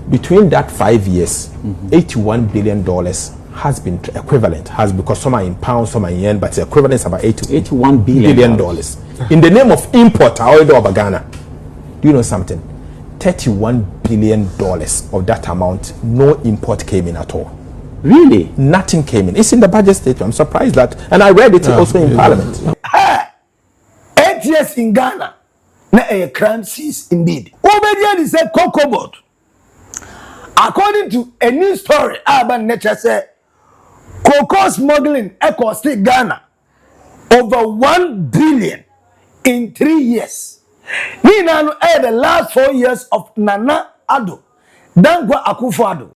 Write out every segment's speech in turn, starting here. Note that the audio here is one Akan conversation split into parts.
Between that 5 years, $81 billion has been equivalent, because some are in pounds, some are in yen, but the equivalent is about $81 billion. In the name of import, of Ghana. Do you know something? $31 billion of that amount, no import came in at all. Really? Nothing came in. It's in the budget statement. I'm surprised that, and I read it also in Parliament. 8 years in Ghana, na a crime cease indeed. Obedience is a COCOBOD. According to a news story, Urban Nature said, cocoa smuggling cost Ghana over $1 billion in 3 years. Nina the last 4 years of Nana Addo, Dankwa Akufo-Addo.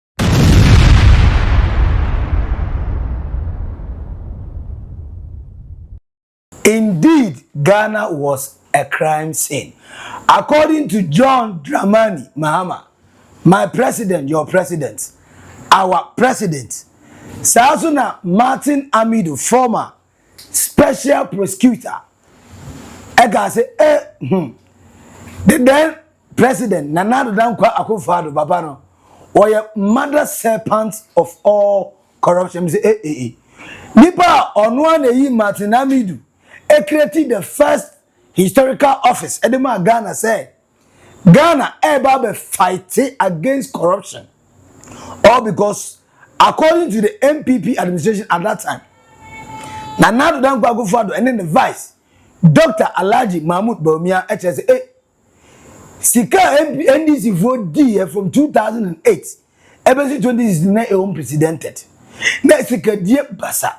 Indeed, Ghana was a crime scene. According to John Dramani Mahama, my president, your president, our president, Sasuna Martin Amidu, former special prosecutor, the then president, Nana Dankwa Akufo-Addo, Babano, or a mother serpent of all corruption. Nipa Onwane Martin Amidu, created the first historical office. Edema Ghana said, Ghana ever fight against corruption. All because, according to the MPP administration at that time, Nana Dankwa Akufo-Addo and then the vice, Dr. Alhaji Mahmoud Bawumia, HSA, Sika NDC vote D from 2008, ever since 2016, unprecedented. Next, Sika D basa.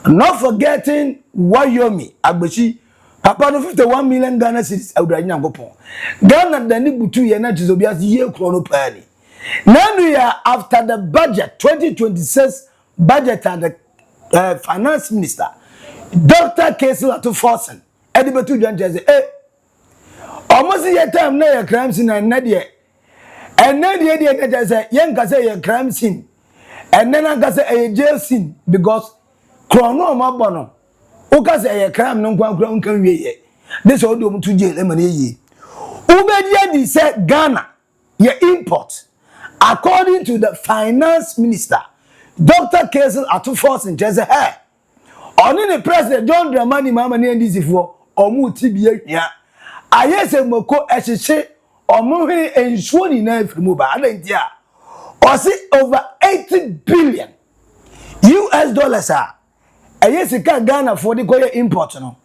Not forgetting Wyoming, Agbeshi, Papa no 51 million Ghana cedis Audranya Gopon. Ghana Dani Butu Yena Chizobias Ye Chrono Pani. Now we are after the budget, 2026 budget, and the finance minister, Dr. ATO FORSON, Edibetu Janjeze, almost a time na crime scene and Nadia. And Nadia say, young say a crime scene, and then I say a jail scene because Chrono Mabono. Oka say a crime no can we. This all do to jail emani. Ubedia di said Ghana, ye import. According to the finance minister, Dr. ATO FORSON just hey. Only the president John Dramani Mahama and this for omu tibia here. Ayese moko ehye omu hwe ensuo ni na afiri mu ba adantia. Osi over 80 billion US dollars a ayese ka Ghana for the koye import no.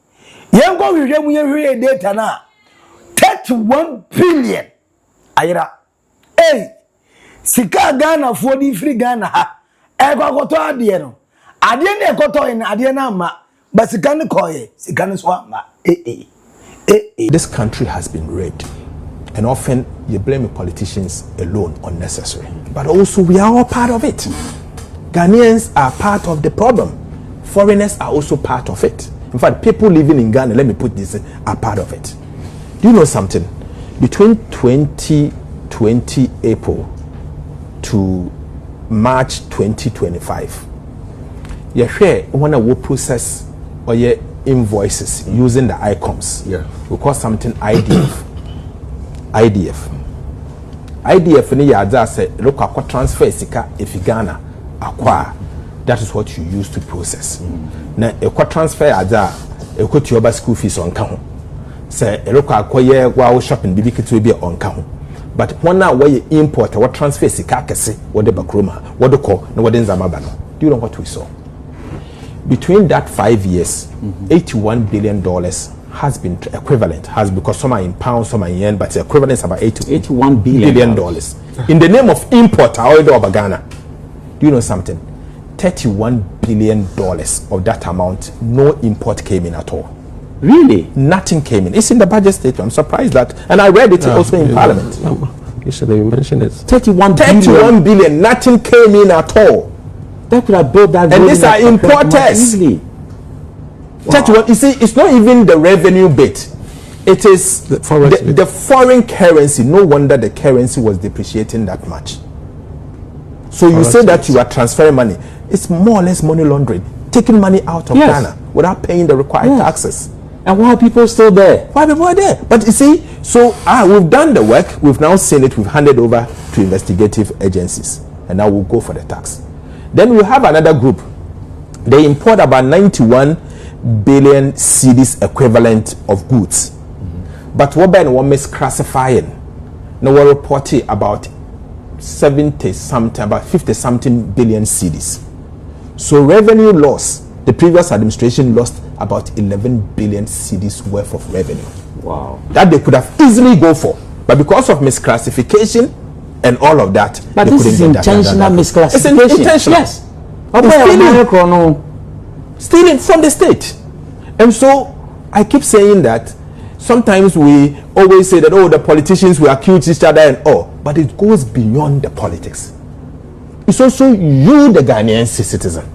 Yengo hwehwe mu yehwe data na 31 billion ayira. Hey, sika Ghana for the free Ghana ha. Ekwakoto ade no. Ade na ekoto in ade na ma but sikane koye sikane so ma This country has been raped, and often you blame the politicians alone unnecessary, but also we are all part of it. Ghanaians are part of the problem. Foreigners are also part of it. In fact, people living in Ghana, let me put this, are part of it. Do you know something? Between 2020 April to March 2025, you share when I will process or your invoices using the ICOMs. Yeah. We call something IDF. IDF ni ya say look at transfer sika if Ghana acquire. That is what you use to process. Now a transfer ada e ko to your school fees on account. Say look at acquire wow shopping bibi kitu be on account. But when now where you import what transfer sika kese what the bakroma what the call no what nzama ba no. Do you know what we saw? Between that 5 years, $81 billion has been equivalent, because some are in pounds, some are in yen, but the equivalent is about $81 billion. In the name of import, of Ghana. Do you know something? $31 billion of that amount, no import came in at all. Really? Nothing came in. It's in the budget statement. I'm surprised that, and I read it also in Parliament. You should have mentioned it. 31 billion, nothing came in at all. That could have built that. And these are importers. Wow. You see, it's not even the revenue bit. It is the foreign currency. No wonder the currency was depreciating that much. So you say that you are transferring money. It's more or less money laundering. Taking money out of Ghana without paying the required taxes. And why are people still there? Why people are there? But you see, so we've done the work. We've now seen it. We've handed over to investigative agencies, and now we'll go for the tax. Then we have another group. They import about 91 billion cedis equivalent of goods. But what Ben was misclassifying? Now we're reporting about 70 something, about 50 something billion cedis. So revenue loss, the previous administration lost about 11 billion cedis worth of revenue. Wow. That they could have easily go for, but because of misclassification and all of that, but they this couldn't is get intentional that. misclassification. It's intentional. Yes. Stealing from the state. And so I keep saying that sometimes we always say that, oh, the politicians will accuse each other and all, but it goes beyond the politics. It's also you, the Ghanaian citizen.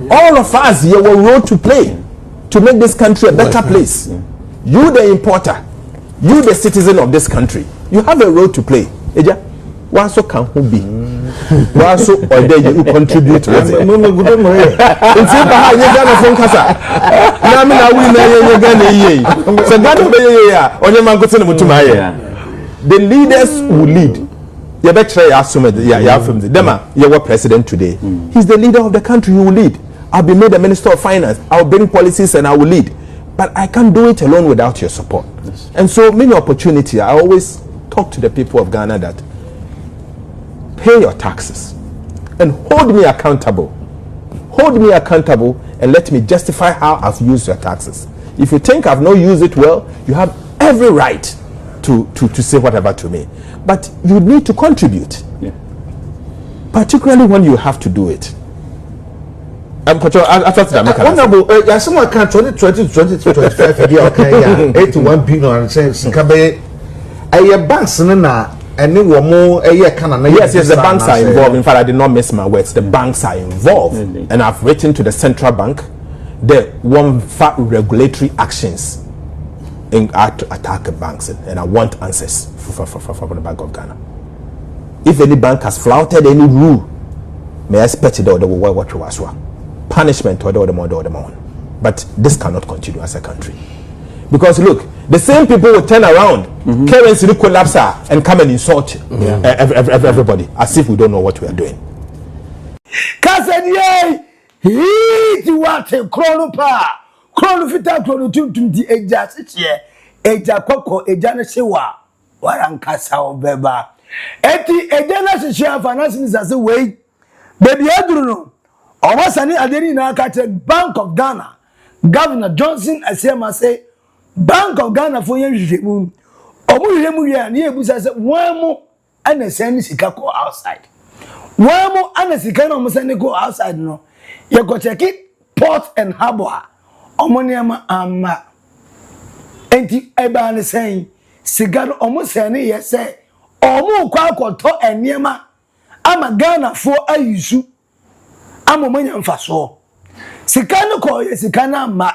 All of us here have a role to play to make this country a better place. You, the importer, you, the citizen of this country, you have a role to play. Eja, one so can who be? One so or there you contribute with it. It's about you Ghana from Kasa. Na me na we na you Ghana ye. So Ghana be ye ya. Onye man go tell them to my. The leaders will lead. You better assume ya from them. You are president today. He's the leader of the country. He will lead. I'll be made a minister of finance. I'll bring policies and I will lead. But I can't do it alone without your support. Yes. And so many opportunity. I always talk to the people of Ghana that pay your taxes and hold me accountable. Hold me accountable and let me justify how I've used your taxes. If you think I've not used it well, you have every right to say whatever to me. But you need to contribute. Yeah. Particularly when you have to do it. Honorable, someone can 2020 to 2025 year, okay, 81 billion and says, Kabe, a banks na and then more a year can. Yes, the banks are involved. In fact, I did not miss my words. The banks are involved, and I've written to the central bank. They want regulatory actions in attack banks, and I want answers from the Bank of Ghana. If any bank has flouted any rule, may I expect it or the what was punishment or the more. But this cannot continue as a country. Because look, the same people will turn around, currency will collapse and come and insult everybody as if we don't know what we are doing. He what a chrono fita chrono di eja siche eja koko eja na sewa warankasa obeba eti eja na siche finance minister wey baby aduru no Owasani adeni na aka Bank of Ghana Governor Johnson asema say Bank of Ghana for yen hwehwemu omu ya na ebusa say wanmu ana sani sika ko outside wanmu ana sika na omu sani go outside no ye go check it Port and Harbour omoniama ama enti eba ne sen sika no omu sani ye say omu kwa akoto eniema ama Ghana for ayusu amomanya mfaso sikano ko ye sikana ma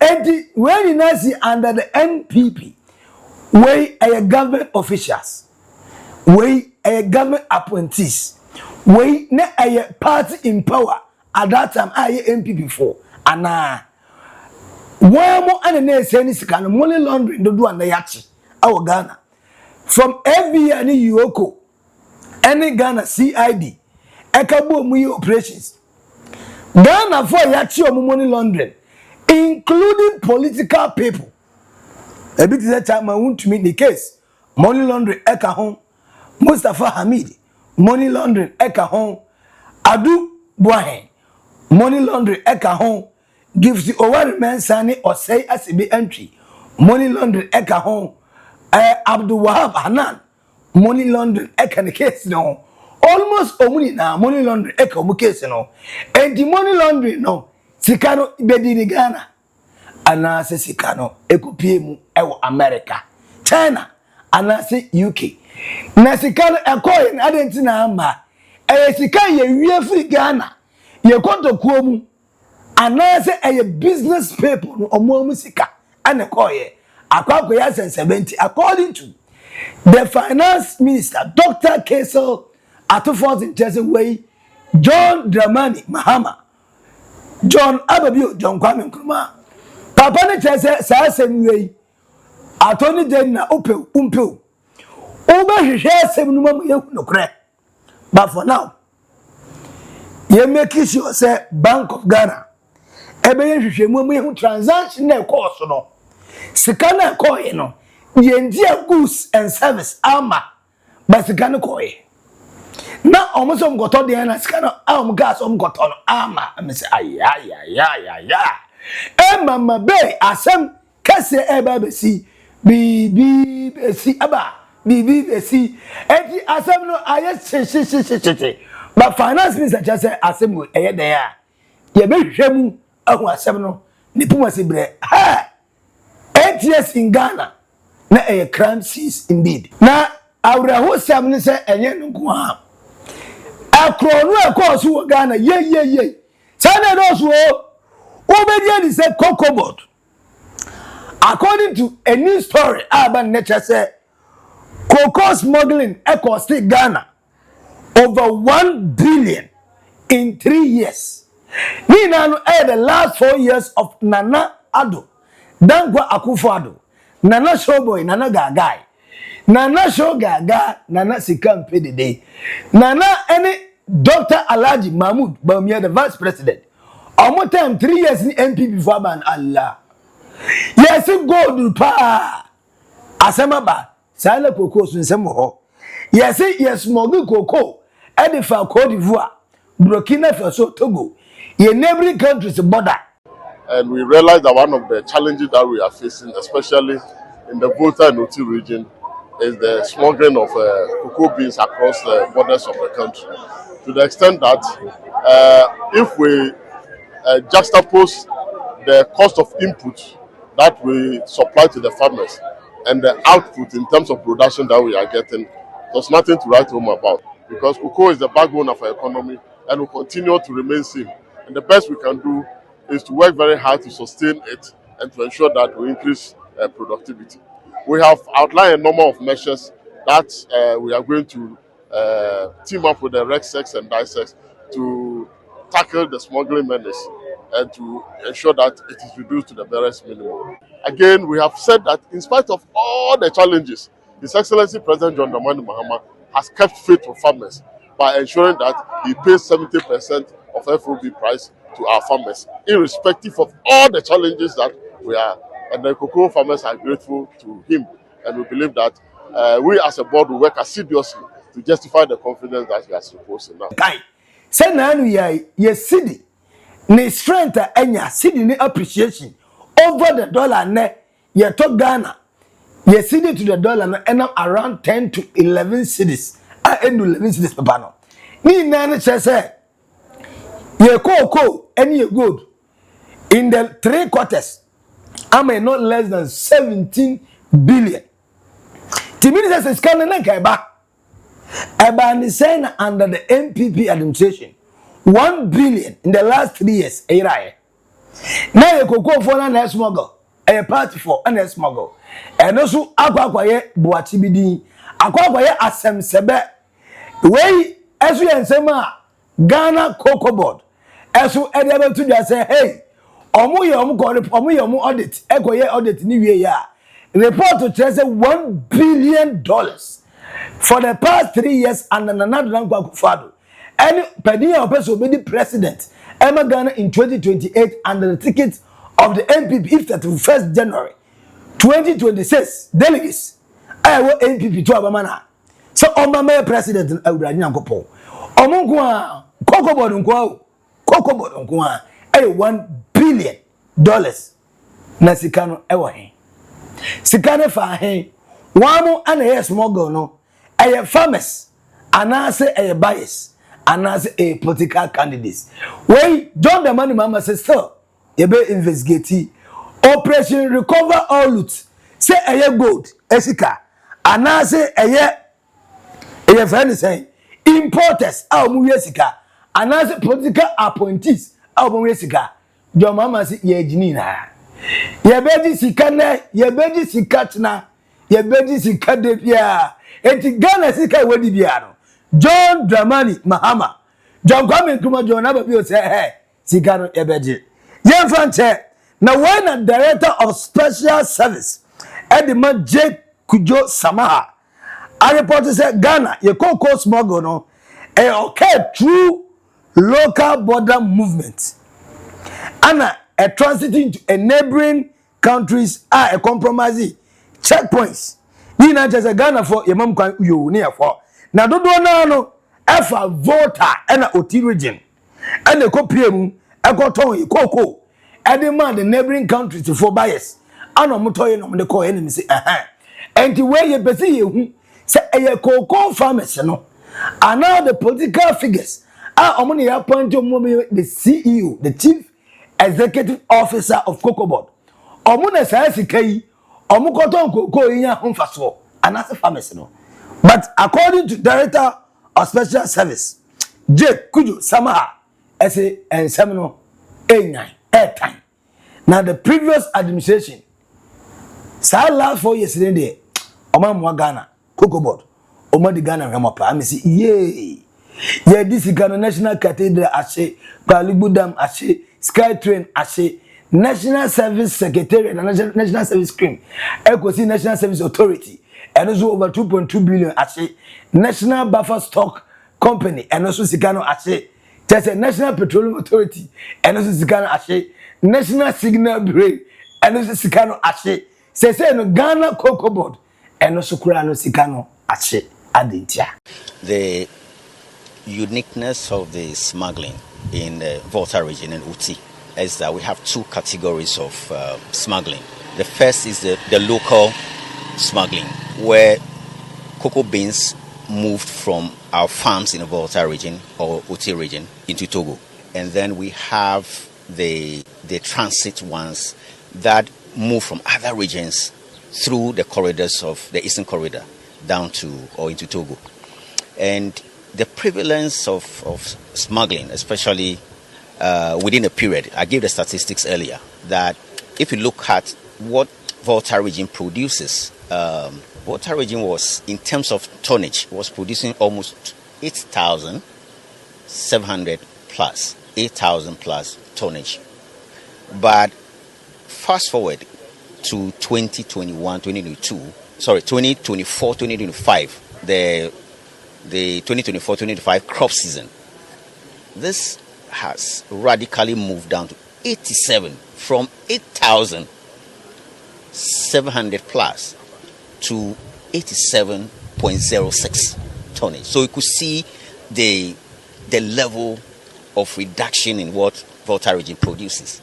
enti when you now see under the NPP we are government officials we are government appointees we na a party in power at that time NPP for ana wamo ana na seni sikano money laundering do na yachi our Ghana from FBI and Yoko any Ghana CID ekabo mu operations Ghana for yachi o money laundering including political people a bit that time I want to meet the case money laundering eka hon Mustafa Hamid money laundering eka hon Adu Buahen money laundering eka hon gives the over men sani or say ACB entry money laundering eka hon Abdul Wahab Hanan money laundering eka the case no almost omuni na money laundering eka omu case no and the money laundering no sikano bedi ni Ghana ana se sikano ekopie mu ewo America China ana se UK na sikano ekoye na adenti na ama sika ye wie free Ghana ye kotokuo mu ana se business people no omu sika ana koye akwakoya 70 according to the finance minister Dr. Kesel ATO FORSON Jesse Way John Dramani Mahama John Ababio John Kwame Nkrumah Papa ne chese sa asem wei atoni den na opeu Oba share asem no ma ye no kre. But for now, you make sure say Bank of Ghana ebe ye hwehwemu ye transaction na course no. Sika na koye no. Ye ndia goods and service ama. But sika na koye. Na omuso mgoto de na sika na gas omgoto no ama. Me say aya. Mama be asem kase eba be si bibi be si aba bibi be si eti asem no aye che but finance minister just say asem go eye dey a ye be hwemu ahu asem no ni puma si bre ha 8 years in Ghana na eye crime cease indeed na awra ho sam ni say enye nko ha akro no ekoso wo Ghana ye sana do so Obedience said COCOBOD. According to a news story, Urban Nature said cocoa smuggling cost Ghana over 1 billion in 3 years. Nina the last 4 years of Nana Ado, Dankwa Akufo-Addo, Nana Showboy, Nana Gagai, Nana Show Gaga, Nana Sikam Pedide, Nana any Dr. Alhaji Mahmoud Bawumia, the vice president. Almost time 3 years in MPP for man Allah. Yes, gold pa. Asema ba. Sala cocoa sun semo ho. Yes, smuggle cocoa. Edifa Cote d'Ivoire, Burkina Faso, Togo. Ye neighboring countries border. And we realize that one of the challenges that we are facing, especially in the Volta and Oti region, is the smuggling of cocoa beans across the borders of the country. To the extent that if we juxtapose the cost of input that we supply to the farmers and the output in terms of production that we are getting, there's nothing to write home about, because cocoa is the backbone of our economy and will continue to remain same. And the best we can do is to work very hard to sustain it and to ensure that we increase productivity. We have outlined a number of measures that we are going to team up with the RECSEX and DISEX to tackle the smuggling menace and to ensure that it is reduced to the barest minimum. Again, we have said that in spite of all the challenges, His Excellency President John Dramani Mahama has kept faith with farmers by ensuring that he pays 70% of FOB price to our farmers, irrespective of all the challenges that we are. And the cocoa farmers are grateful to him, and we believe that we as a board will work assiduously to justify the confidence that he has reposed in now. Say na anu ye city ne strength enya city ne appreciation over the dollar ne ye to Ghana ye city to the dollar no enam around 10 to 11 cities enu 11 cities papa no ni na ne say ye cocoa any ye gold in the 3 quarters not less than 17 billion. Timini says scan na kai ba Ebani saying under the MPP administration, 1 billion in the last 3 years. Now you could for an smuggle, a party for an smuggle. And also, Aquaye Boatibidi, Aquaye Asem Sebe. Way as we and Sema Ghana COCOBOD. As you able to just say, hey, Omu audit, Equoye audit New Year. Report to Chelsea $1 billion. For the past 3 years, under Nana Akufo-Addo, any Pedia person will be the president. Emma Ghana in 2028 under the ticket of the MPP if that 1st January 2026 delegates. I will MPP to Abamana. So Obama president Abraham Kopo. Omungwa COCOBOD nkwa $1 billion na sikano ewa sikane fa he wamu ana yes smuggle no aye farmers anase aye buyers anase a political candidates wey John Dramani Mahama say still ye be investigate operation recover all loot say aye gold esika anase aye friend say importers a mu yesika anase political appointees a mu yesika John Mahama say ye jini na ye beji sika na ye beji sika tna ye beji sika de bia enti Ghana sika wadi bia no John Dramani Mahama John Kwame Nkrumah John Ababi o say hey sika no ye beji ye fanche na when a director of special service Edima J Kudjo Samahar I report say Ghana ye cocoa smuggle no okay through local border movement and a transiting to a neighbouring countries are a compromise checkpoints ni na just Ghana for ye mam kwan yo ni for na dodo na no efa Volta and Oti region and the copy ekoton cocoa and demand the neighbouring countries for buyers and omotoye no de call enemy say and the way ye besi ye hu say a cocoa farmers no and now the political figures are omoni appoint the CEO the chief executive officer of COCOBOD omuna say sikai omukoton cocoa yin ahomfaso and as farmers no but according to director of special service Kudjo Samahar say and semino airtime now the previous administration say last 4 years in there omamwa Ghana COCOBOD omadi Ghana remapa I say yeah this Ghana National Cathedral ashe Kwalibu Dam ashe Sky Train ashe National Service Secretariat and National Service Scheme Ecosi National Service Authority and also over 2.2 billion ashe National Buffer Stock Company and also Sikano ashe there's a National Petroleum Authority and also Sikano ashe National Signal Bureau and also Sikano ashe say no Ghana COCOBOD and also Kurano Sikano ashe adentia. The uniqueness of the smuggling in the Volta region and Oti is that we have two categories of smuggling. The first is the local smuggling, where cocoa beans moved from our farms in the Volta region or Oti region into Togo. And then we have the transit ones that move from other regions through the corridors of the Eastern Corridor down to or into Togo. And the prevalence of smuggling, especially within a period, I gave the statistics earlier, that if you look at what Volta region produces, Volta region was, in terms of tonnage, was producing almost 8,700 plus, 8,000 plus tonnage. But fast forward to 2021, 2022, sorry, 2024, 2025, the 2024-2025 crop season, this has radically moved down to 87, from 8,700 plus to 87.06 tonnage. So you could see the level of reduction in what Volta region produces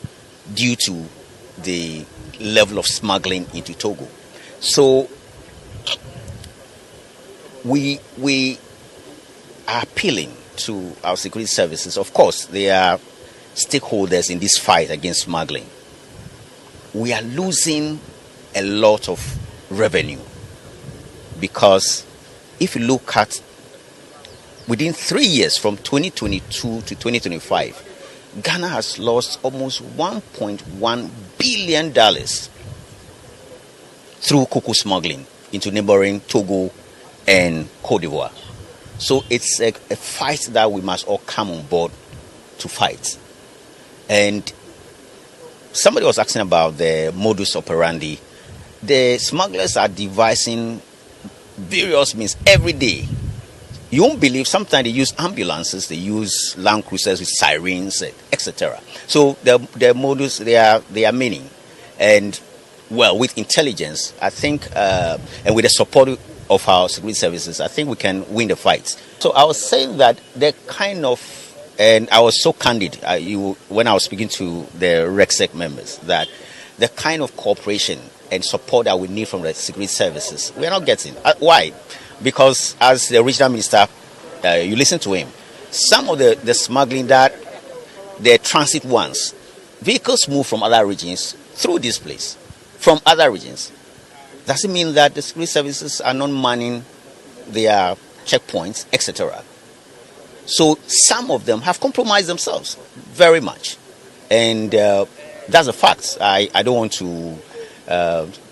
due to the level of smuggling into Togo. So we are appealing to our security services. Of course, they are stakeholders in this fight against smuggling. We are losing a lot of revenue because if you look at within 3 years, from 2022 to 2025, Ghana has lost almost $1.1 billion through cocoa smuggling into neighboring Togo and Cote d'Ivoire. So it's a fight that we must all come on board to fight. And somebody was asking about the modus operandi. The smugglers are devising various means every day. You won't believe, sometimes they use ambulances, they use Land Cruisers with sirens, etc. So the modus, they are many. And well, with intelligence, I think, and with the support of our security services, I think we can win the fight. So I was saying that the kind of, and I was so candid when I was speaking to the RECSEC members, that the kind of cooperation and support that we need from the security services, we are not getting. Why? Because as the regional minister, you listen to him, some of the smuggling that the transit ones, vehicles move from other regions through this place, from other regions. Does it mean that the security services are not manning their checkpoints, etc.? So some of them have compromised themselves very much. And that's a fact. I don't want to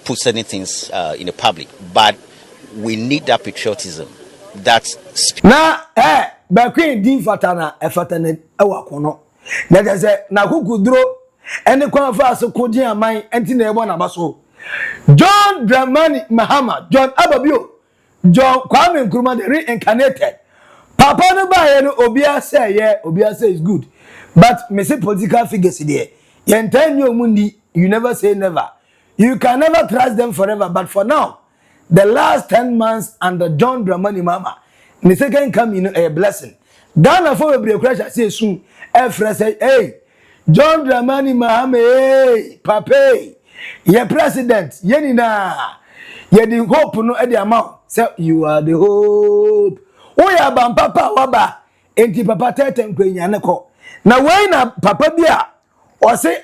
put certain things in the public, but we need that patriotism. That's na bakwe din fatana efatane ewakono na jese na kukudro ene kwa fa so kodin aman enti na ebo na baso John Dramani Mahama John Ababio John Kwame Nkrumah the reincarnated. Papa no buy no obia say yeah, obia say is good. But me say political figures there. You tell you mundi, you never say never. You can never trust them forever. But for now, the last 10 months under John Dramani Mama, me say can come in a blessing. Ghana for a crash say soon. Say, hey, John Dramani Mahama, hey, Papa, ye president, ye na, ye the hope no e the amount. Say you are the hope. Oh ya bam papa waba, enti papa tete mkwenya neko. Na wey na papa bia, o say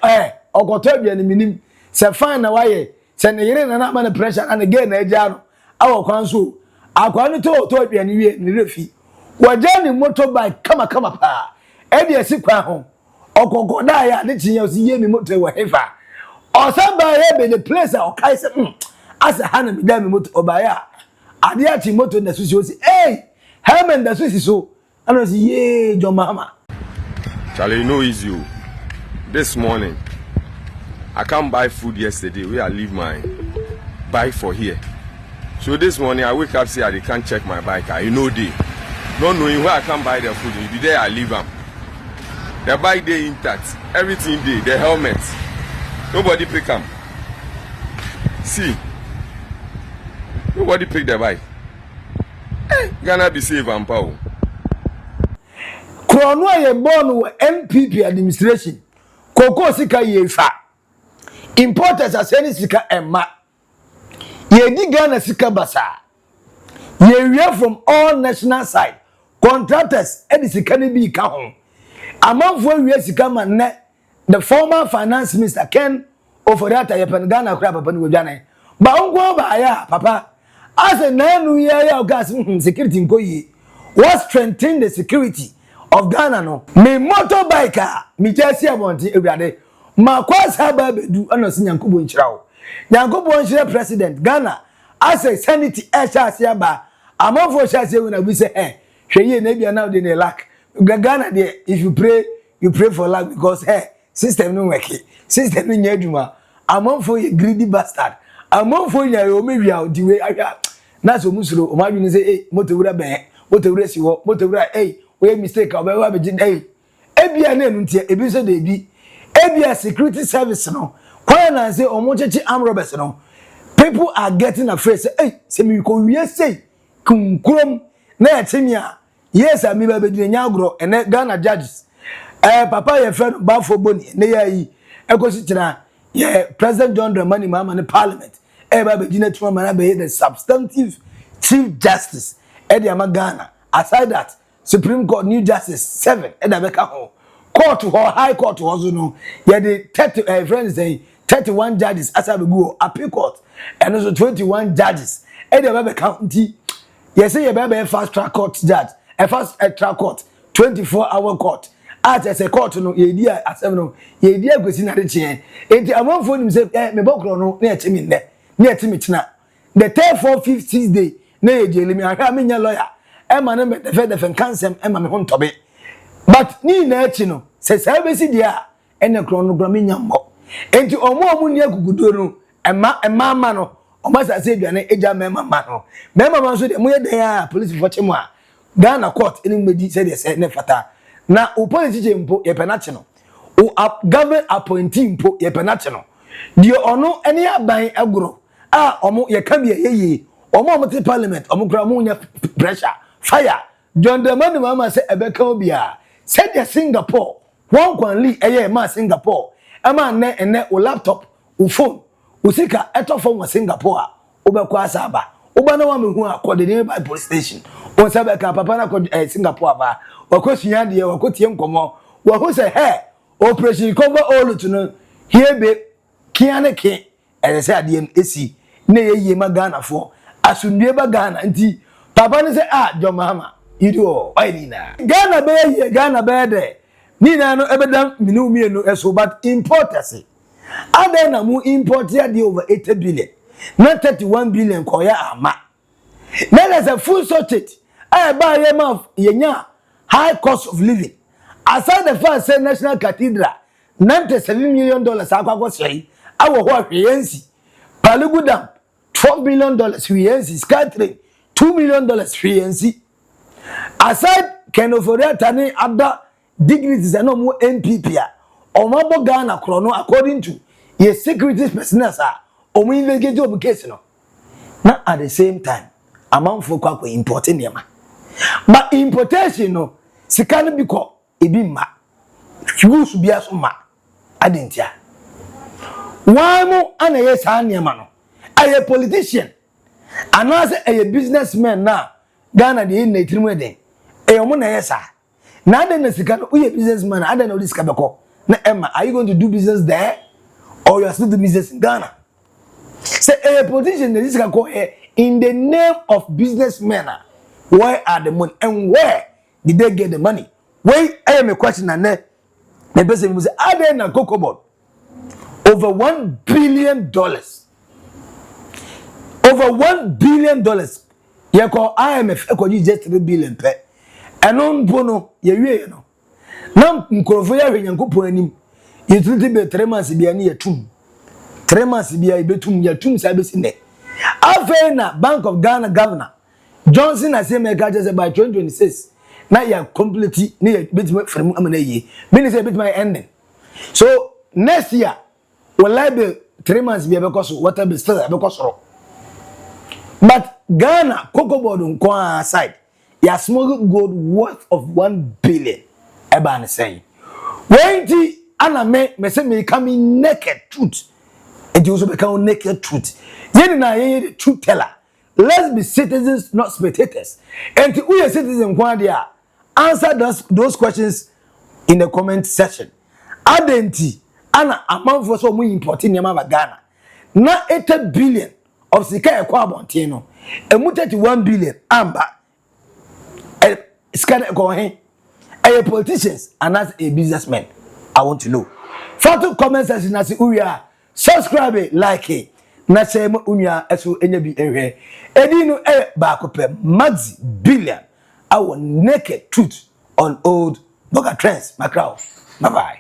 ogoto bia ni minim. Se fine na waye, se ne yire na na ma pressure and again na eja no. Awo kwan so, akwa no to bia ni wie ni refi. Waja ni motorbike kama pa. Edi esi kwa ho. Ogogoda ya de tinye osi ye mi motor we hefa. Osaba ye be the place o kai se asa hana mi da mi motor obaya. Ade ati motor na susi osi eh Herman da susi so. Ano si ye John Mahama. Charlie, no easy you. This morning I can't buy food yesterday. Where I leave my bike for here. So this morning I wake up say I can't check my bike. I know day. Not knowing where I can buy the food. If there I leave them. The bike day intact. Everything day. The helmet. Nobody pick them. See. Nobody pick the bike. Ghana be safe and power. Krono ye born with MPP administration. Koko sika ye fa. Importers are sending sika emma. Ye di Ghana sika basa. Ye we from all national side. Contractors edi sika ne bi ka ho. Amanfo we sika man ne the former finance minister Ken Oforiata ye pen Ghana kra papa ni wodwane. Ba onko ba ya papa. As a nanu ya gas security nkoyi. What strengthen the security of Ghana no? Me motorbike me jesi abonti ewrade. Ma kwasa ba bedu anosi Nyankobo nchirawo. Nyankobo nchira president Ghana as a sanity ese aba. Amanfo shase we na bi say hweye na bia na de ne lack. Ghana there if you pray for luck because system no work. System no nya adwuma. Amanfo ye greedy bastard. Amanfo nya yo mewia di we ahwa. Na so musuro o ma dwene say motowura ben. Motowura si ho. Motowura we mistake obewa be ebia na enu ntia ebi so de bi. Ebia security service no. Kwaya na say omochechi arm robbers no. People are getting afraid say say me ko wie say kunkurom na etimia. Yes, I mean, baby, nyagro and Ghana judges. Papa, your friend Bafo Boni, ne Ecositra, President John Dramani Mama in Parliament. Baby, the substantive Chief Justice, Eddie Ghana. Aside that, Supreme Court New Justice 7, Edabeka Ho. Court to her, High Court to Hozuno, the 30 friends say 31 judges as I go, Appeal Court, and also 21 judges. Eddie Ababa County, yes, say a baby fast track court judge. A fast track court 24-hour court at as a court no ye dia asem no ye dia gosi na de che enti amanfo nim say me bokro no na etimi nne na etimi tina the 3-4 5-6 day na ye jeli mi aka me nya lawyer e ma na me defen cancel e ma me ho ntobe but ni na echi no say say be si dia ene kro no me nya mbo enti omo ni agugudo no ema no omo sa say duane eja mema no mema so de mo ye den police for chemo a Ghana court anybody said they said nefata na upolitike mpo ye penache no o government appointee mpo ye penache no die ono ene aban agro omo ye ka bia yeye omo te parliament omo kra mo nya pressure fire John Dramani Mama say ebeka obia said the Singapore one kwanli eye ma Singapore ama ne ene o laptop o phone o sika eto phone Singapore obekwa asaba oba na wa mehu akode ne by police station on sabe ka papa na Singapore ba wakosua de wakotie nkomo wa ho say operation cover all to no here be kiane ke say ade esi na ye ma Ghana fo asundue ba Ghana nti papa ne say John Mahama ido why ni na Ghana be de ni na no ebedam minu mienu eso but importers ade na mu import ya de over 80 billion not 31 billion koya ama. Now there's a full shortage. I buy a month, yenya high cost of living. Aside the fact say National Cathedral, $97 million akwa say, our what yensi. Palugu Dam, $12 million yensi. Skytrain, $2 million free and see. Aside Kenofore Tani other dignities and no more MPP or Mabo Ghana chrono according to your security personnel or we investigate your case no. Now at the same time, amount for kwa importing yama. But importation no, sikana biko ebi ma. Use be as ma. Adentia. Why mo ana yes anyama no? A politician. And as a businessman now, Ghana the in the wedding. A woman yes. Now then the sikana we a businessman, I don't know this kabako. Na Emma, are you going to do business there? Or you are still doing business in Ghana? Say a politician this can go here in the name of businessmen. Where are the money and where did they get the money? Wait, I am a question and then the person will say, are there na COCOBOD? Over $1 billion. Over $1 billion. You call IMF equally just 3 billion per. And on bono, you know. Now, Mkovoya when you go for him, utility be 3 months be near 2. 3 months be a betum, your 2 service in there. After Bank of Ghana governor, Johnson has said, by 2026. Now you are completely near bit from Amanaye. Means a bit my ending. So next year, will I be 3 months be because water be still because. But Ghana, COCOBOD on Kwa side, you smuggled gold worth of 1 billion. Eban saying, when the Anna me say me coming naked truth, and you also become naked truth. Yen na truth teller. Let's be citizens, not spectators. And we are citizens, answer those questions in the comment section. Adenti, Anna amount for so many important Yamava Ghana. Na 80 billion of Sika Quabontino, and muted to 1 billion amber. Scan going. A politicians and as a businessman. I want to know. Photo comment section as Uya. Subscribe, like it. Na sema unya esu enyebi ewe. Edino bakope Maxi Billian. Our naked truth on Oldboga trends. Macau. Bye bye.